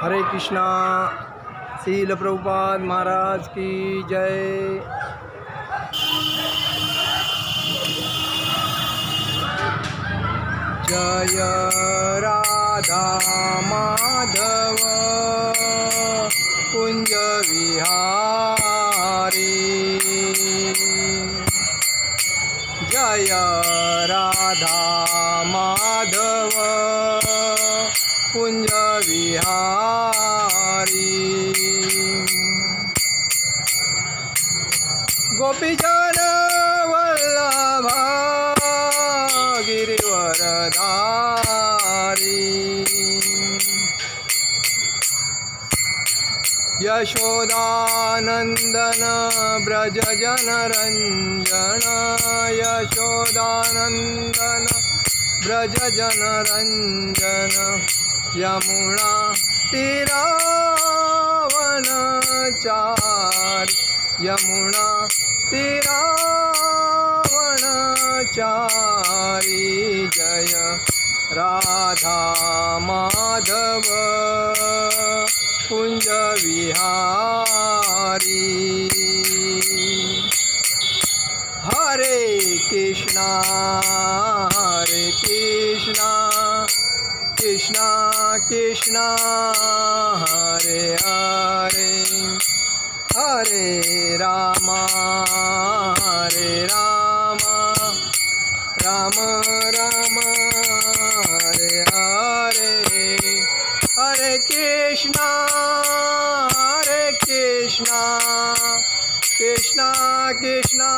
हरे कृष्णा। शील प्रभुपाद महाराज की जय। जय राधा माधव कुंज विहारी। जय राधा माधव कुंज विहारी। गोपीजन वल्लभ गिरिवरधारी। यशोदानंदन ब्रज जनरंजन। यशोदानंदन ब्रज जनरंजन। यमुना तीरावनचारी। यमुना तीरावनचारी। जय राधा माधव कुंज विहारी। हरे कृष्णा कृष्णा कृष्णा हरे हरे। हरे राम राम राम हरे हरे। हरे कृष्णा कृष्णा कृष्णा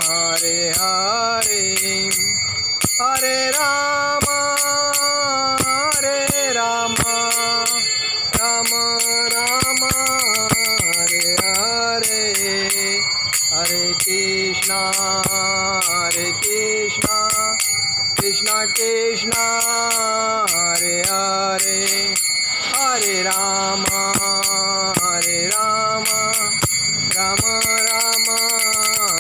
हरे हरे। हरे राम राम राम हरे हरे। हरे कृष्णा कृष्णा कृष्णा हरे हरे। हरे राम राम राम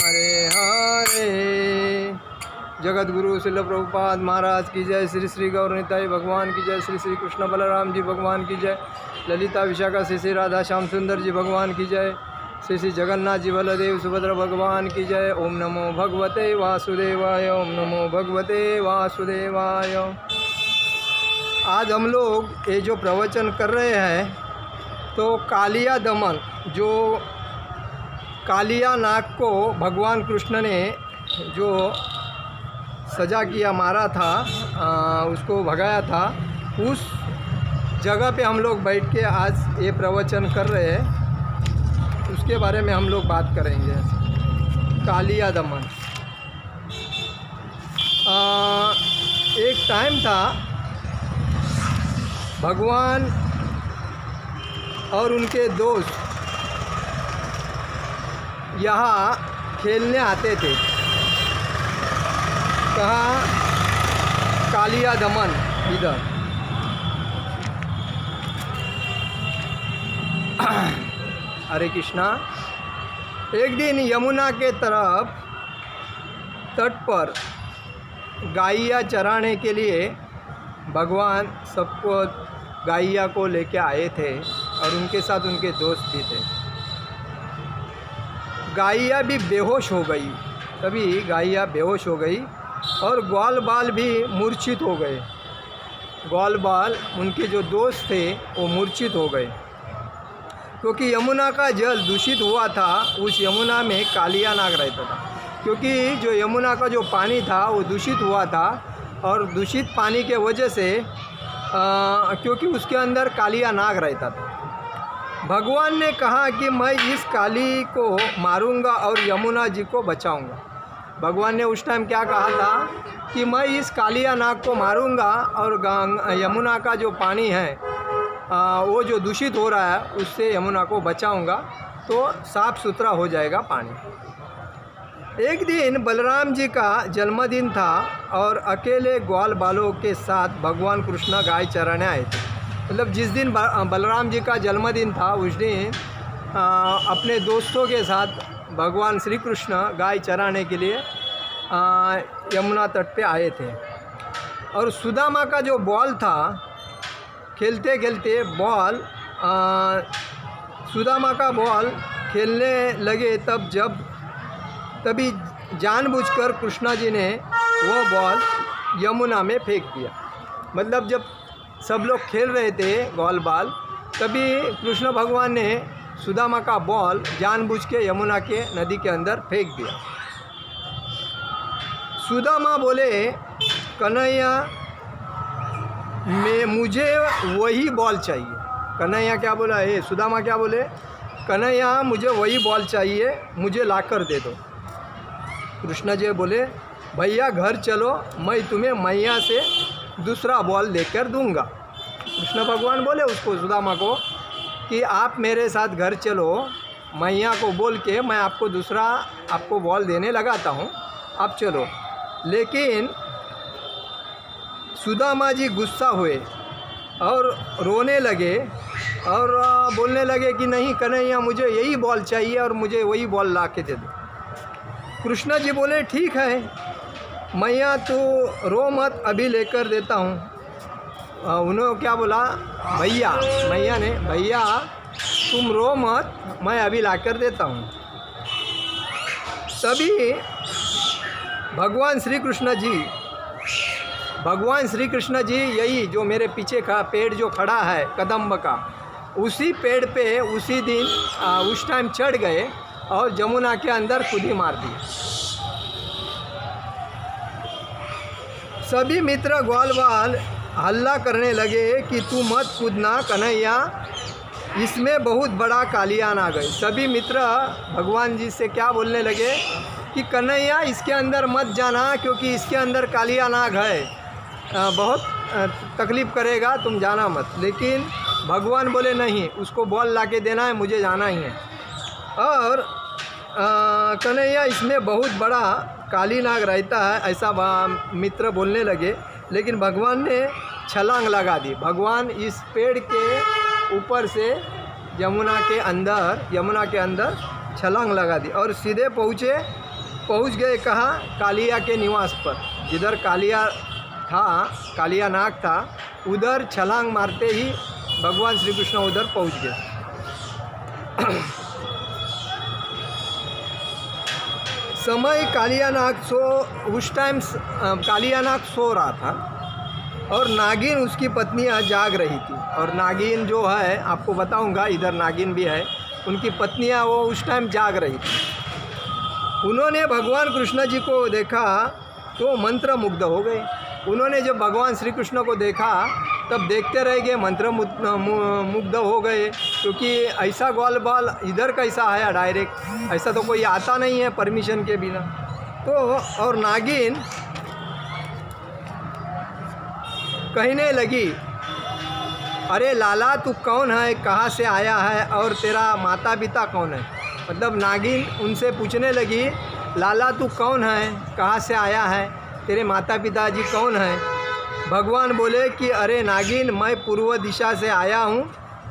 हरे हरे। जगत गुरु श्रील प्रभुपाद महाराज की जय। श्री श्री गौर निताई भगवान की जय। श्री श्री कृष्ण बलराम जी भगवान की जय। ललिता विशाखा श्री श्री राधा श्याम सुंदर जी भगवान की जय। श्री श्री जगन्नाथ जी बलदेव सुभद्रा भगवान की जय। ओम नमो भगवते वासुदेवाय। ओम नमो भगवते वासुदेवाय। आज हम लोग ये जो प्रवचन कर रहे हैं तो कालिया दमन, जो कालिया नाग को भगवान कृष्ण ने जो सजा किया, मारा था, उसको भगाया था, उस जगह पे हम लोग बैठ के आज ये प्रवचन कर रहे हैं। उसके बारे में हम लोग बात करेंगे। कालिया दमन। एक टाइम था, भगवान और उनके दोस्त यहाँ खेलने आते थे। कहाँ? कालिया दमन इधर। हरे कृष्णा। एक दिन यमुना के तरफ तट पर गाइया चराने के लिए भगवान सबको गाइया को लेके आए थे और उनके साथ उनके दोस्त भी थे। गाइया भी बेहोश हो गई। तभी गाइया बेहोश हो गई और ग्वाल बाल भी मूर्छित हो गए। ग्वाल बाल उनके जो दोस्त थे वो मूर्छित हो गए, क्योंकि यमुना का जल दूषित हुआ था। उस यमुना में कालिया नाग रहता था, क्योंकि जो यमुना का जो पानी था वो दूषित हुआ था और दूषित पानी के वजह से क्योंकि उसके अंदर कालिया नाग रहता था। भगवान ने कहा कि मैं इस काली को मारूंगा और यमुना जी को बचाऊंगा। भगवान ने उस टाइम क्या कहा था कि मैं इस कालिया नाग को मारूंगा और यमुना का जो पानी है वो जो दूषित हो रहा है उससे यमुना को बचाऊंगा, तो साफ़ सुथरा हो जाएगा पानी। एक दिन बलराम जी का जन्मदिन था और अकेले ग्वाल बालों के साथ भगवान कृष्ण गाय चराने आए थे। मतलब जिस दिन बलराम जी का जन्मदिन था उस दिन अपने दोस्तों के साथ भगवान श्री कृष्ण गाय चराने के लिए यमुना तट पे आए थे। और सुदामा का जो बॉल था, खेलते खेलते बॉल सुदामा का बॉल खेलने लगे, तभी जानबूझकर कृष्णा जी ने वो बॉल यमुना में फेंक दिया। मतलब जब सब लोग खेल रहे थे गोल बाल, तभी कृष्ण भगवान ने सुदामा का बॉल जानबूझ के यमुना के नदी के अंदर फेंक दिया। सुदामा बोले, कन्हैया मुझे वही बॉल चाहिए। कन्हैया क्या बोला है? सुदामा क्या बोले? कन्हैया मुझे वही बॉल चाहिए, मुझे लाकर दे दो। कृष्ण जी बोले, भैया घर चलो, मैं तुम्हें मैया से दूसरा बॉल लेकर दूंगा। कृष्ण भगवान बोले उसको, सुदामा को, कि आप मेरे साथ घर चलो, मैया को बोल के मैं आपको बॉल देने लगाता हूँ, आप चलो। लेकिन सुदामा जी गुस्सा हुए और रोने लगे और बोलने लगे कि नहीं कन्हैया, मुझे यही बॉल चाहिए और मुझे वही बॉल ला के दे दो। कृष्ण जी बोले, ठीक है मैया, तो रो मत, अभी लेकर देता हूँ। उन्होंने क्या बोला? भैया, मैया ने, भैया तुम रो मत, मैं अभी लाकर देता हूँ। तभी भगवान श्री कृष्ण जी यही जो मेरे पीछे का पेड़ जो खड़ा है कदम्ब का, उसी पेड़ पे उसी दिन उस टाइम चढ़ गए और यमुना के अंदर खुदी मार दी। सभी मित्र ग्वाल बाल हल्ला करने लगे कि तू मत कूदना कन्हैया, इसमें बहुत बड़ा कालियान आ गई। सभी मित्र भगवान जी से क्या बोलने लगे कि कन्हैया इसके अंदर मत जाना, क्योंकि इसके अंदर कालिया नाग है, बहुत तकलीफ़ करेगा, तुम जाना मत। लेकिन भगवान बोले नहीं, उसको बॉल ला के देना है, मुझे जाना ही है। और कन्हैया इसमें बहुत बड़ा काली नाग रहता है, ऐसा मित्र बोलने लगे। लेकिन भगवान ने छलांग लगा दी। भगवान इस पेड़ के ऊपर से यमुना के अंदर छलांग लगा दी और सीधे पहुँच गए कहाँ? कालिया के निवास पर। जिधर कालिया नाग था, उधर छलांग मारते ही भगवान श्री कृष्ण उधर पहुँच गए। समय उस टाइम कालिया नाग सो रहा था और नागिन उसकी पत्नियां जाग रही थी। और नागिन जो है, आपको बताऊंगा, इधर नागिन भी है, उनकी पत्नियां वो उस टाइम जाग रही थी। उन्होंने भगवान कृष्ण जी को देखा तो मंत्र मुग्ध हो गए। उन्होंने जब भगवान श्री कृष्ण को देखा तब देखते रह गए, मंत्र मुग्ध हो गए, क्योंकि ऐसा ग्वाल बाल इधर कैसा आया डायरेक्ट, ऐसा तो कोई आता नहीं है परमिशन के बिना। तो और नागिन कहने लगी, अरे लाला तू कौन है, कहाँ से आया है और तेरा माता पिता कौन है? मतलब नागिन उनसे पूछने लगी, लाला तू कौन है, कहाँ से आया है, तेरे माता पिता जी कौन हैं? भगवान बोले कि अरे नागिन, मैं पूर्व दिशा से आया हूँ,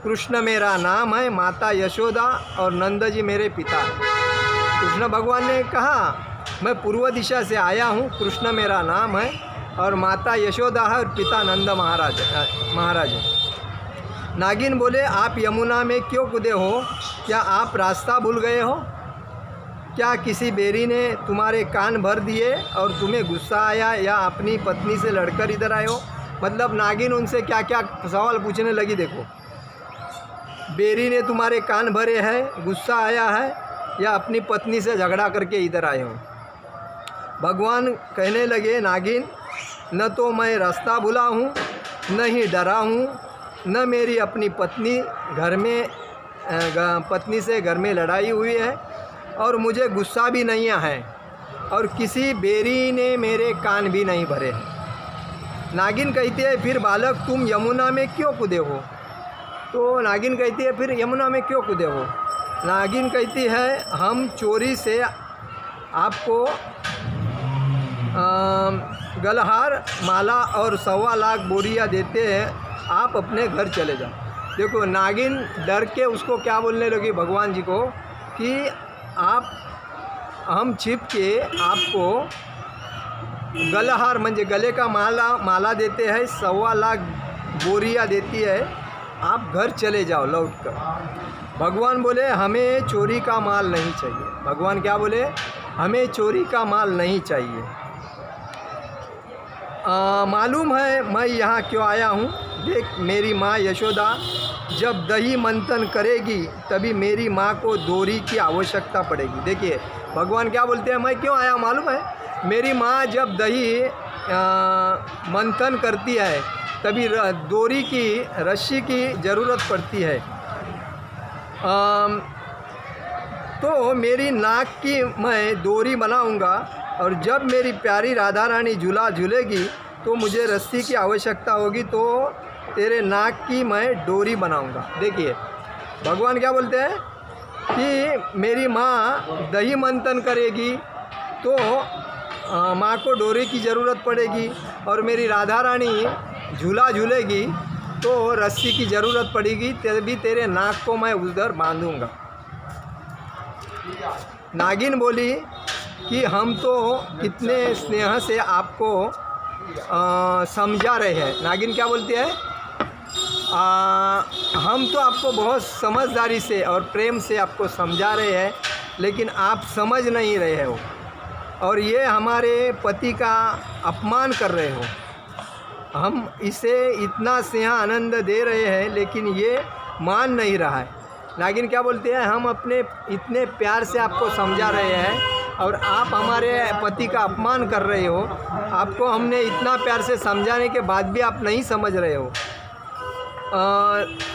कृष्ण मेरा नाम है, माता यशोदा और नंद जी मेरे पिता हैं। कृष्ण भगवान ने कहा, मैं पूर्व दिशा से आया हूँ, कृष्ण मेरा नाम है और माता यशोदा है और पिता नंद महाराज है। नागिन बोले, आप यमुना में क्यों कूदे हो? क्या आप रास्ता भूल गए हो? क्या किसी बेरी ने तुम्हारे कान भर दिए और तुम्हें गुस्सा आया, या अपनी पत्नी से लड़कर इधर आए हो? मतलब नागिन उनसे क्या क्या सवाल पूछने लगी। देखो, बेरी ने तुम्हारे कान भरे हैं, गुस्सा आया है, या अपनी पत्नी से झगड़ा करके इधर आए हो? भगवान कहने लगे, नागिन, न तो मैं रास्ता भूला हूँ, न ही डरा हूँ, न मेरी अपनी पत्नी से घर में लड़ाई हुई है, और मुझे गुस्सा भी नहीं है, और किसी बेरी ने मेरे कान भी नहीं भरे हैं। नागिन कहती है, फिर बालक तुम यमुना में क्यों कूदे हो? तो नागिन कहती है, फिर यमुना में क्यों कूदे हो? नागिन कहती है, हम चोरी से आपको गलहार, माला और 1.25 लाख बोरियां देते हैं, आप अपने घर चले जाओ। देखो, नागिन डर के उसको क्या बोलने लगी भगवान जी को कि हम छिप के आपको गलहार म्हणजे गले का माला देते हैं, 1.25 लाख बोरियां देती है, आप घर चले जाओ लौट कर। भगवान बोले हमें चोरी का माल नहीं चाहिए। भगवान क्या बोले? हमें चोरी का माल नहीं चाहिए। मालूम है मैं यहाँ क्यों आया हूँ? देख मेरी माँ यशोदा जब दही मंथन करेगी तभी मेरी माँ को दोरी की आवश्यकता पड़ेगी। देखिए भगवान क्या बोलते हैं, मैं क्यों आया मालूम है? मेरी माँ जब दही मंथन करती है तभी दोरी की, रस्सी की ज़रूरत पड़ती है। तो मेरी नाक की मैं डोरी बनाऊंगा और जब मेरी प्यारी राधा रानी झूला झूलेगी तो मुझे रस्सी की आवश्यकता होगी, तो तेरे नाक की मैं डोरी बनाऊंगा। देखिए भगवान क्या बोलते हैं कि मेरी माँ दही मंथन करेगी तो माँ को डोरी की ज़रूरत पड़ेगी, और मेरी राधा रानी झूला झूलेगी तो रस्सी की ज़रूरत पड़ेगी, तभी तेरे नाक को मैं उधर बांधूंगा। नागिन बोली कि हम तो कितने स्नेह से आपको समझा रहे हैं। नागिन क्या बोलती है? हम तो आपको बहुत समझदारी से और प्रेम से आपको समझा रहे हैं, लेकिन आप समझ नहीं रहे हो और ये हमारे पति का अपमान कर रहे हो। हम इसे इतना स्नेह आनंद दे रहे हैं लेकिन ये मान नहीं रहा है। नागिन क्या बोलते हैं? हम अपने इतने प्यार से आपको समझा रहे हैं और आप हमारे पति का अपमान कर रहे हो। आपको हमने इतना प्यार से समझाने के बाद भी आप नहीं समझ रहे हो।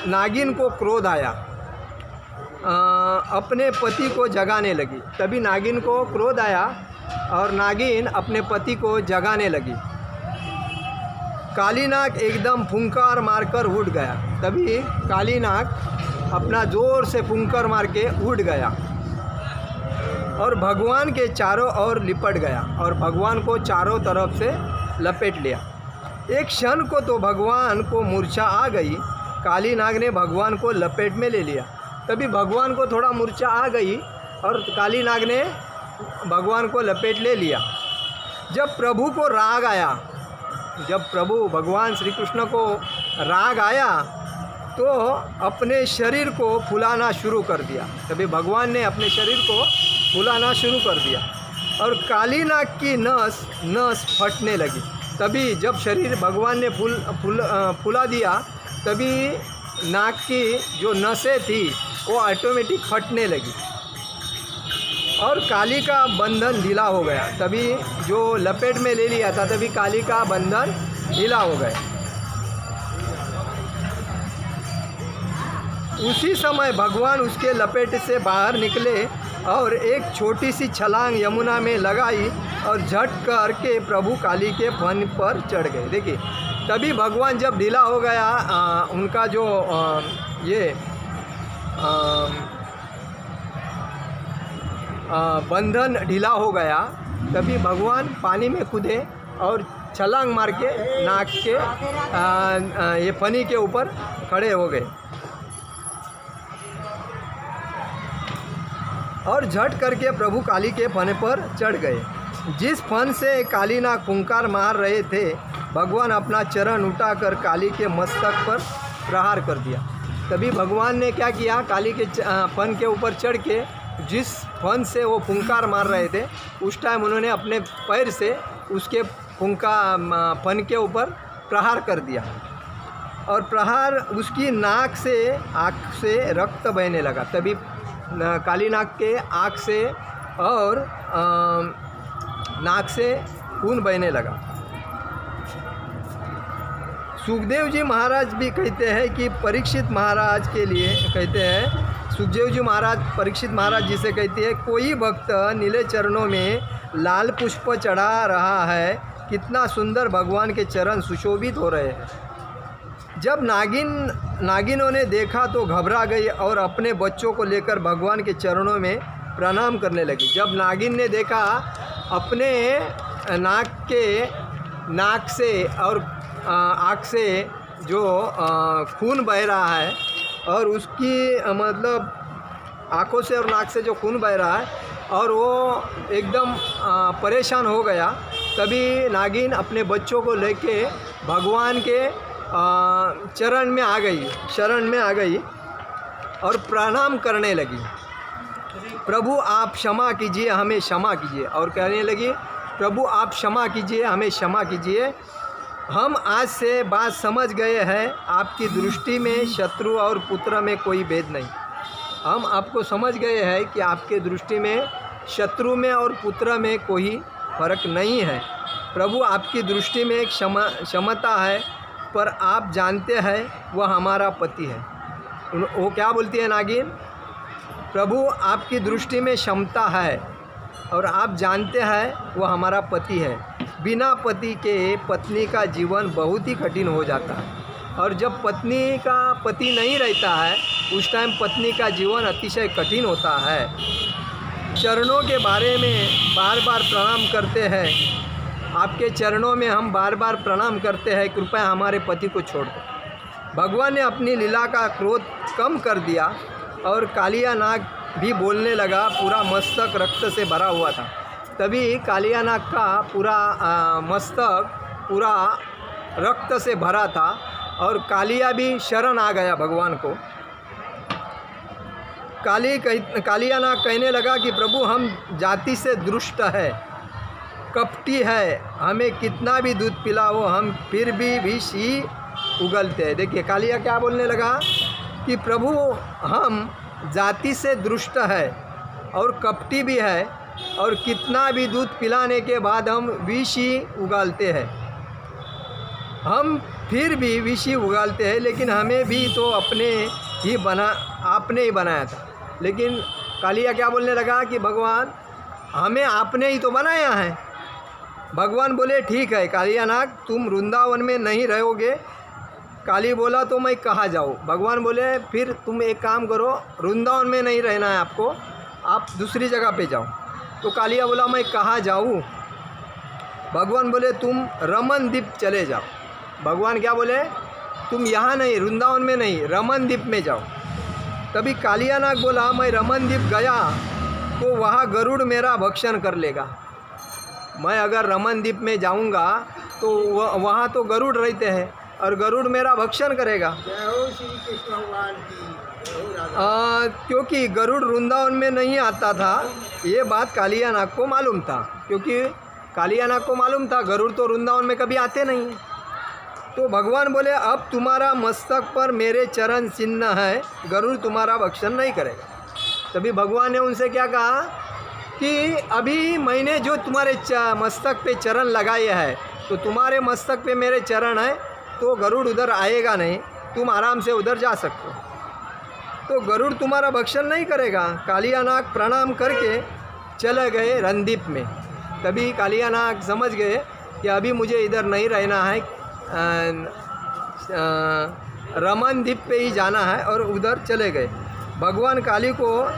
नागिन को क्रोध आया, अपने पति को जगाने लगी। तभी नागिन को क्रोध आया और नागिन अपने पति को जगाने लगी। काली नाग एकदम फुंकार मारकर उठ गया। तभी काली नाग अपना ज़ोर से फुंकार मार के उठ गया और भगवान के चारों ओर लिपट गया और भगवान को चारों तरफ से लपेट लिया। एक क्षण को तो भगवान को मूर्छा आ गई। काली नाग ने भगवान को लपेट में ले लिया। तभी भगवान को थोड़ा मूर्छा आ गई और काली नाग ने भगवान को लपेट ले लिया। जब प्रभु को राग आया, जब प्रभु भगवान श्री कृष्ण को राग आया तो अपने शरीर को फुलाना शुरू कर दिया। तभी भगवान ने अपने शरीर को फुलाना शुरू कर दिया और काली नाग की नस फटने लगी। तभी जब शरीर भगवान ने फुला दिया तभी नाक की जो नसें थी वो ऑटोमेटिक फटने लगी और काली का बंधन ढीला हो गया। तभी जो लपेट में ले लिया था तभी काली का बंधन ढीला हो गया। उसी समय भगवान उसके लपेट से बाहर निकले और एक छोटी सी छलांग यमुना में लगाई और झट करके प्रभु काली के फन पर चढ़ गए। देखिए तभी भगवान जब ढीला हो गया, उनका जो बंधन ढीला हो गया, तभी भगवान पानी में कूदे और छलांग मार के नाक के ये फनी के ऊपर खड़े हो गए और झट करके प्रभु काली के फन पर चढ़ गए। जिस फन से काली नाग फुंकार मार रहे थे, भगवान अपना चरण उठाकर काली के मस्तक पर प्रहार कर दिया। तभी भगवान ने क्या किया, काली के फन के ऊपर चढ़ के जिस फन से वो फुंकार मार रहे थे उस टाइम उन्होंने अपने पैर से उसके फन के ऊपर प्रहार कर दिया और प्रहार उसकी नाक से, आँख से रक्त बहने लगा। तभी काली नाग के आँख से और नाक से खून बहने लगा। सुखदेव जी महाराज भी कहते हैं कि परीक्षित महाराज के लिए कहते हैं, सुखदेव जी महाराज परीक्षित महाराज जी से कहते हैं, कोई भक्त नीले चरणों में लाल पुष्प चढ़ा रहा है, कितना सुंदर भगवान के चरण सुशोभित हो रहे हैं। जब नागिनों ने देखा तो घबरा गई और अपने बच्चों को लेकर भगवान के चरणों में प्रणाम करने लगी। जब नागिन ने देखा अपने नाक से और आँख से जो खून बह रहा है और उसकी मतलब आँखों से और नाक से जो खून बह रहा है और वो एकदम परेशान हो गया, तभी नागिन अपने बच्चों को लेके भगवान के चरण में आ गई, शरण में आ गई और प्रणाम करने लगी, प्रभु आप क्षमा कीजिए, हमें क्षमा कीजिए। और कहने लगी, प्रभु आप क्षमा कीजिए, हमें क्षमा कीजिए, हम आज से बात समझ गए हैं, आपकी दृष्टि में शत्रु और पुत्र में कोई भेद नहीं। हम आपको समझ गए हैं कि आपके दृष्टि में शत्रु में और पुत्र में कोई फर्क नहीं है। प्रभु आपकी दृष्टि में क्षमता है, पर आप जानते हैं वह हमारा पति है। वो क्या बोलती है नागिन? प्रभु आपकी दृष्टि में क्षमता है और आप जानते हैं वह हमारा पति है। बिना पति के पत्नी का जीवन बहुत ही कठिन हो जाता है, और जब पत्नी का पति नहीं रहता है उस टाइम पत्नी का जीवन अतिशय कठिन होता है। चरणों के बारे में बार बार प्रणाम करते हैं, आपके चरणों में हम बार बार प्रणाम करते हैं, कृपया हमारे पति को छोड़ दो। भगवान ने अपनी लीला का क्रोध कम कर दिया और कालिया नाग भी बोलने लगा। पूरा मस्तक रक्त से भरा हुआ था। तभी कालिया नाग का पूरा मस्तक पूरा रक्त से भरा था और कालिया भी शरण आ गया भगवान को। कालिया नाग कहने लगा कि प्रभु हम जाति से दुष्ट है, कपटी है, हमें कितना भी दूध पिलाओ हम फिर भी विष ही उगलते हैं। देखिए कालिया क्या बोलने लगा कि प्रभु हम जाति से दुष्ट है और कपटी भी है, और कितना भी दूध पिलाने के बाद हम विष ही उगालते हैं, हम फिर भी विष ही उगालते हैं, लेकिन हमें भी तो आपने ही बनाया था। लेकिन कालिया क्या बोलने लगा कि भगवान हमें आपने ही तो बनाया है। भगवान बोले ठीक है कालिया नाग, तुम वृंदावन में नहीं रहोगे। काली बोला तो मैं कहाँ जाऊँ? भगवान बोले फिर तुम एक काम करो, वृंदावन में नहीं रहना है आपको, आप दूसरी जगह पे जाओ। तो कालिया बोला मैं कहाँ जाऊँ? भगवान बोले तुम रमन द्वीप चले जाओ। भगवान क्या बोले? तुम यहाँ नहीं, वृंदावन में नहीं, रमन द्वीप में जाओ। तभी कालिया नाग बोला मैं रमन द्वीप गया तो वहाँ गरुड़ मेरा भक्षण कर लेगा। मैं अगर रमन द्वीप में जाऊँगा तो वहाँ तो गरुड़ रहते हैं और गरुड़ मेरा भक्षण करेगा। क्योंकि गरुड़ वृंदावन में नहीं आता था, ये बात कालिया नाग को मालूम था। क्योंकि कालिया नाग को मालूम था गरुड़ तो वृंदावन में कभी आते नहीं। तो भगवान बोले अब तुम्हारा मस्तक पर मेरे चरण चिन्ह है, गरुड़ तुम्हारा भक्षण नहीं करेगा। तभी भगवान ने उनसे क्या कहा कि अभी मैंने जो तुम्हारे मस्तक पे चरण लगाए हैं, तो तुम्हारे मस्तक पे मेरे चरण हैं, तो गरुड़ उधर आएगा नहीं, तुम आराम से उधर जा सकते हो, तो गरुड़ तुम्हारा भक्षण नहीं करेगा। कालिया नाग प्रणाम करके चले गए रणद्वीप में। तभी कालिया नाग समझ गए कि अभी मुझे इधर नहीं रहना है, रमन द्वीप पे ही जाना है, और उधर चले गए। भगवान काली को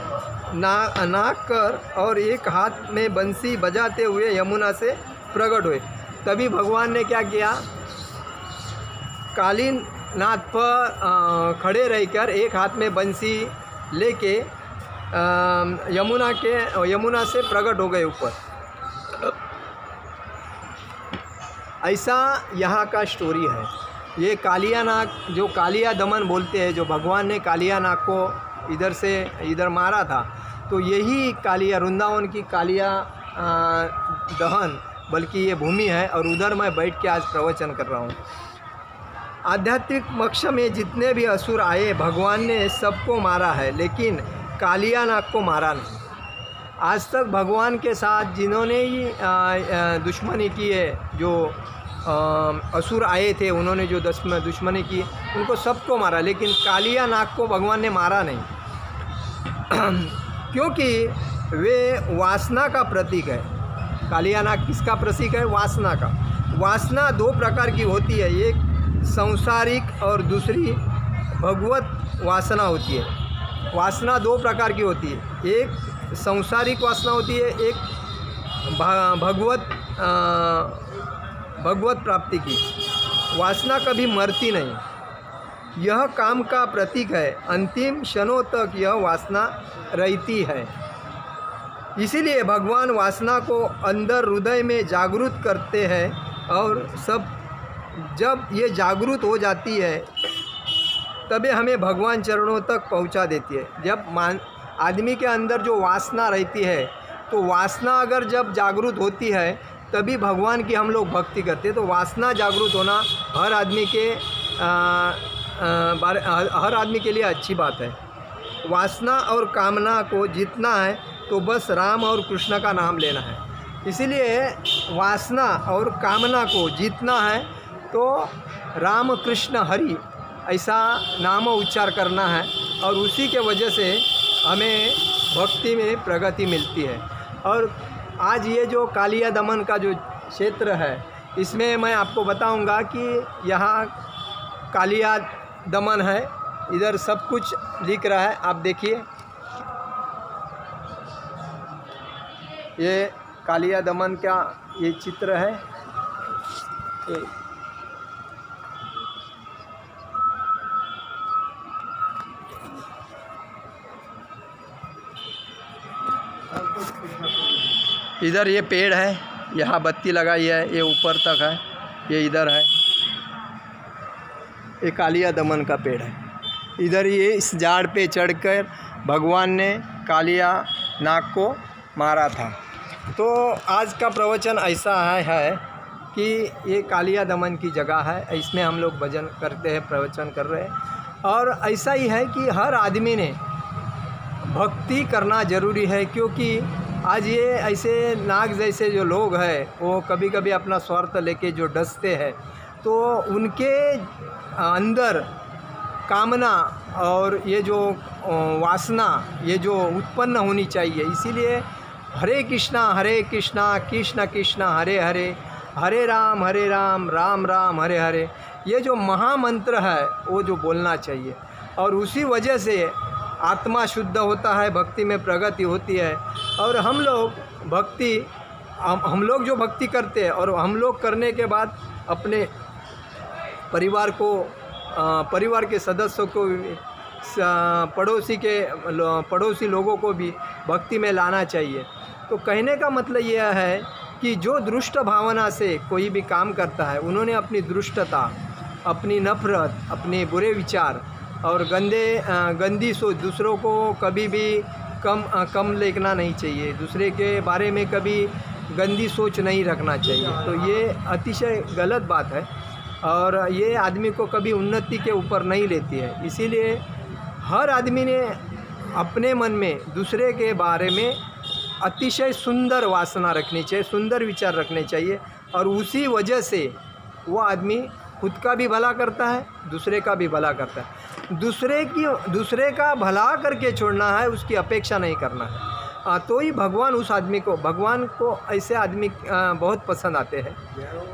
नाक कर और एक हाथ में बंसी बजाते हुए यमुना से प्रकट हुए। तभी भगवान ने क्या किया, कालीनाथ पर खड़े रहकर एक हाथ में बंसी लेके यमुना से प्रकट हो गए ऊपर। ऐसा यहाँ का स्टोरी है। ये कालिया नाग जो कालिया दमन बोलते हैं, जो भगवान ने कालिया नाग को इधर से इधर मारा था, तो यही कालिया वृंदावन की कालिया दहन बल्कि ये भूमि है, और उधर मैं बैठ के आज प्रवचन कर रहा हूँ। आध्यात्मिक पक्ष में जितने भी असुर आए भगवान ने सबको मारा है, लेकिन कालिया नाग को मारा नहीं। आज तक भगवान के साथ जिन्होंने ही दुश्मनी की है, जो असुर आए थे उन्होंने जो दुश्मनी की, उनको सबको मारा, लेकिन कालिया नाग को भगवान ने मारा नहीं। क्योंकि वे वासना का प्रतीक है। कालिया नाग किसका प्रतीक है? वासना का। वासना दो प्रकार की होती है, एक सांसारिक और दूसरी भगवत वासना होती है। वासना दो प्रकार की होती है, एक सांसारिक वासना होती है, एक भगवत प्राप्ति की। वासना कभी मरती नहीं, यह काम का प्रतीक है। अंतिम क्षणों तक यह वासना रहती है। इसीलिए भगवान वासना को अंदर हृदय में जागृत करते हैं और सब जब ये जागरूक हो जाती है तभी हमें भगवान चरणों तक पहुंचा देती है। जब आदमी के अंदर जो वासना रहती है, तो वासना अगर जब जागरूक होती है तभी भगवान की हम लोग भक्ति करते हैं। तो वासना जागरूक होना हर आदमी के लिए अच्छी बात है। वासना और कामना को जीतना है तो बस राम और कृष्ण का नाम लेना है। इसीलिए वासना और कामना को जीतना है तो राम कृष्ण हरि ऐसा नाम उच्चार करना है, और उसी के वजह से हमें भक्ति में प्रगति मिलती है। और आज ये जो कालिया दमन का जो क्षेत्र है, इसमें मैं आपको बताऊंगा कि यहाँ कालिया दमन है। इधर सब कुछ लिख रहा है, आप देखिए। ये कालिया दमन का ये चित्र है। इधर ये पेड़ है, यहाँ बत्ती लगाई है, ये ऊपर तक है, ये इधर है, ये कालिया दमन का पेड़ है। इधर ये इस झाड़ पे चढ़कर भगवान ने कालिया नाग को मारा था। तो आज का प्रवचन ऐसा है कि ये कालिया दमन की जगह है, इसमें हम लोग भजन करते हैं, प्रवचन कर रहे हैं। और ऐसा ही है कि हर आदमी ने भक्ति करना ज़रूरी है, क्योंकि आज ये ऐसे नाग जैसे जो लोग हैं वो कभी कभी अपना स्वार्थ लेके जो डसते हैं, तो उनके अंदर कामना और ये जो वासना ये जो उत्पन्न होनी चाहिए। इसीलिए हरे कृष्णा कृष्ण कृष्ण हरे हरे, हरे राम राम राम हरे हरे, ये जो महामंत्र है वो जो बोलना चाहिए। और उसी वजह से आत्मा शुद्ध होता है, भक्ति में प्रगति होती है। और हम लोग जो भक्ति करते हैं और हम लोग करने के बाद अपने परिवार के सदस्यों को, पड़ोसी लोगों को भी भक्ति में लाना चाहिए। तो कहने का मतलब यह है कि जो दुष्ट भावना से कोई भी काम करता है, उन्होंने अपनी दुष्टता, अपनी नफरत, अपने बुरे विचार और गंदी सोच, दूसरों को कभी भी कम लेखना नहीं चाहिए, दूसरे के बारे में कभी गंदी सोच नहीं रखना चाहिए। तो ये अतिशय गलत बात है और ये आदमी को कभी उन्नति के ऊपर नहीं लेती है। इसीलिए हर आदमी ने अपने मन में दूसरे के बारे में अतिशय सुंदर वासना रखनी चाहिए, सुंदर विचार रखने चाहिए, और उसी वजह से वो आदमी खुद का भी भला करता है, दूसरे का भी भला करता है। दूसरे का भला करके छोड़ना है, उसकी अपेक्षा नहीं करना है। तो ही भगवान को ऐसे आदमी बहुत पसंद आते हैं।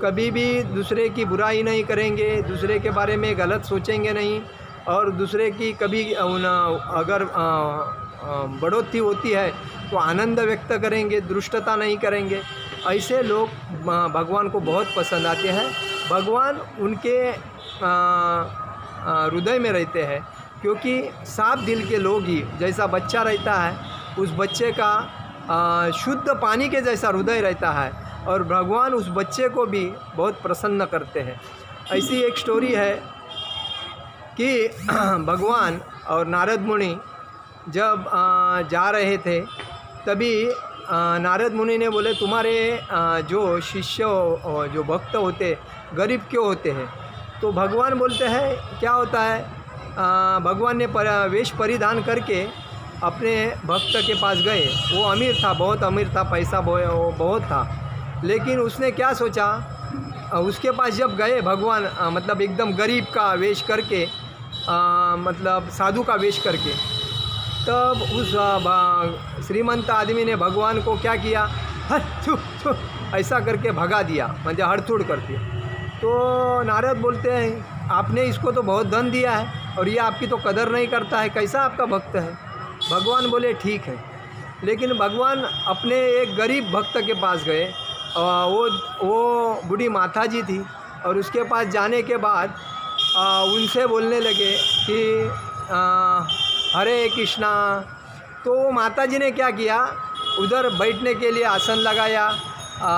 कभी भी दूसरे की बुराई नहीं करेंगे, दूसरे के बारे में गलत सोचेंगे नहीं, और दूसरे की कभी अगर बढ़ोतरी होती है तो आनंद व्यक्त करेंगे, दुष्टता नहीं करेंगे। ऐसे लोग भगवान को बहुत पसंद आते हैं। भगवान उनके हृदय में रहते हैं, क्योंकि साफ दिल के लोग ही, जैसा बच्चा रहता है उस बच्चे का शुद्ध पानी के जैसा हृदय रहता है, और भगवान उस बच्चे को भी बहुत प्रसन्न करते हैं। ऐसी एक स्टोरी है कि भगवान और नारद मुनि जब जा रहे थे, तभी नारद मुनि ने बोले, तुम्हारे जो शिष्य जो भक्त होते गरीब क्यों होते हैं? तो भगवान बोलते हैं क्या होता है, भगवान ने वेश परिधान करके अपने भक्त के पास गए। वो अमीर था, बहुत अमीर था, पैसा बहुत था, लेकिन उसने क्या सोचा, उसके पास जब गए भगवान, मतलब एकदम गरीब का वेश करके, मतलब साधु का वेश करके, तब उस श्रीमंत आदमी ने भगवान को क्या किया, ऐसा करके भगा दिया, मतलब हड़तुड़ कर दिया। तो नारद बोलते हैं, आपने इसको तो बहुत धन दिया है और ये आपकी तो कदर नहीं करता है, कैसा आपका भक्त है? भगवान बोले ठीक है, लेकिन भगवान अपने एक गरीब भक्त के पास गए, वो बूढ़ी माता जी थी, और उसके पास जाने के बाद उनसे बोलने लगे कि हरे कृष्णा। तो माता जी ने क्या किया, उधर बैठने के लिए आसन लगाया,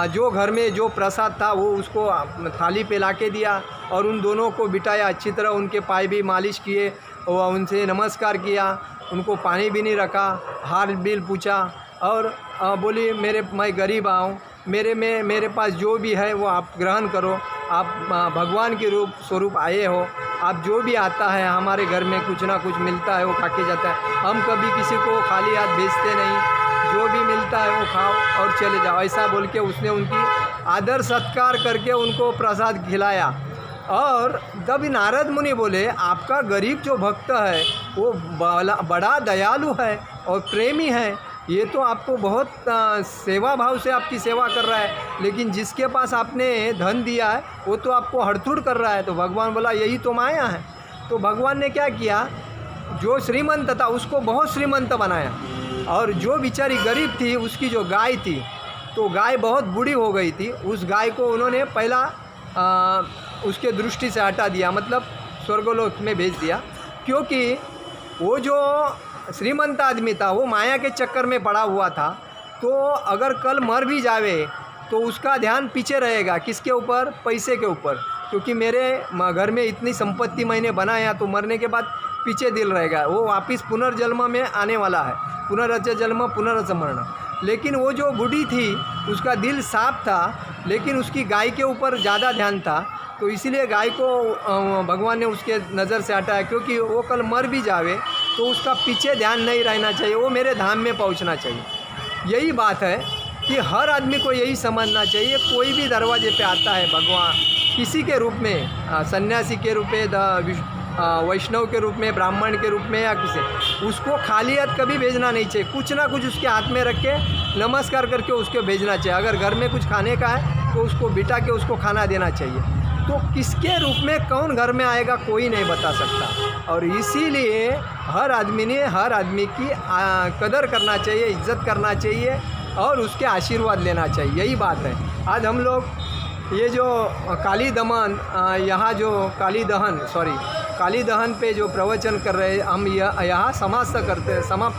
जो घर में जो प्रसाद था वो उसको थाली पे ला के दिया, और उन दोनों को बिठाया, अच्छी तरह उनके पाय भी मालिश किए और उनसे नमस्कार किया, उनको पानी भी नहीं रखा, हाल बिल पूछा और बोली मैं गरीब आऊँ, मेरे पास जो भी है वो आप ग्रहण करो, आप भगवान के रूप स्वरूप आए हो, आप जो भी आता है हमारे घर में कुछ ना कुछ मिलता है वो खा के जाता है, हम कभी किसी को खाली हाथ भेजते नहीं, जो भी मिलता है वो खाओ और चले जाओ, ऐसा बोल के उसने उनकी आदर सत्कार करके उनको प्रसाद खिलाया। और तब नारद मुनि बोले आपका गरीब जो भक्त है वो बड़ा दयालु है और प्रेमी है, ये तो आपको बहुत सेवा भाव से आपकी सेवा कर रहा है, लेकिन जिसके पास आपने धन दिया है वो तो आपको हड़थुड़ कर रहा है। तो भगवान बोला यही तो माया है। तो भगवान ने क्या किया, जो श्रीमंत था उसको बहुत श्रीमंत बनाया और जो बेचारी गरीब थी उसकी जो गाय थी, तो गाय बहुत बूढ़ी हो गई थी, उस गाय को उन्होंने पहला उसके दृष्टि से हटा दिया, मतलब स्वर्गलोक में भेज दिया, क्योंकि वो जो श्रीमंत आदमी था वो माया के चक्कर में पड़ा हुआ था। तो अगर कल मर भी जावे तो उसका ध्यान पीछे रहेगा, किसके ऊपर, पैसे के ऊपर, क्योंकि मेरे घर में इतनी संपत्ति मैंने बनाया, तो मरने के बाद पीछे दिल रहेगा, वो वापस पुनर्जन्म में आने वाला है, पुनरच जन्म पुनरच मरण। लेकिन वो जो बूढ़ी थी उसका दिल साफ था, लेकिन उसकी गाय के ऊपर ज़्यादा ध्यान था, तो इसीलिए गाय को भगवान ने उसके नज़र से हटाया, क्योंकि वो कल मर भी जावे तो उसका पीछे ध्यान नहीं रहना चाहिए, वो मेरे धाम में पहुंचना चाहिए। यही बात है कि हर आदमी को यही समझना चाहिए, कोई भी दरवाजे पे आता है भगवान किसी के रूप में, सन्यासी के रूप में, वैष्णव के रूप में, ब्राह्मण के रूप में या किसी, उसको खाली हाथ कभी भेजना नहीं चाहिए, कुछ ना कुछ उसके हाथ में रख के नमस्कार करके उसको भेजना चाहिए। अगर घर में कुछ खाने का है तो उसको बिठा के उसको खाना देना चाहिए। तो किसके रूप में कौन घर में आएगा कोई नहीं बता सकता, और इसीलिए हर आदमी ने हर आदमी की कदर करना चाहिए, इज्जत करना चाहिए और उसके आशीर्वाद लेना चाहिए। यही बात है। आज हम लोग ये जो काली दहन पे जो प्रवचन कर रहे हैं, हम यहाँ समाप्त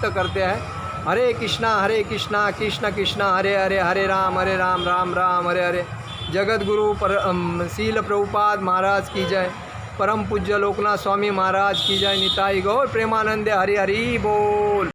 करते हैं। हरे कृष्णा कृष्ण कृष्ण हरे हरे, हरे राम राम राम हरे हरे। जगत गुरु शील प्रभुपाद महाराज की जय, परम पूज्य लोकनाथ स्वामी महाराज की जय। निताई गौर प्रेमानंदे, हरि हरि बोल।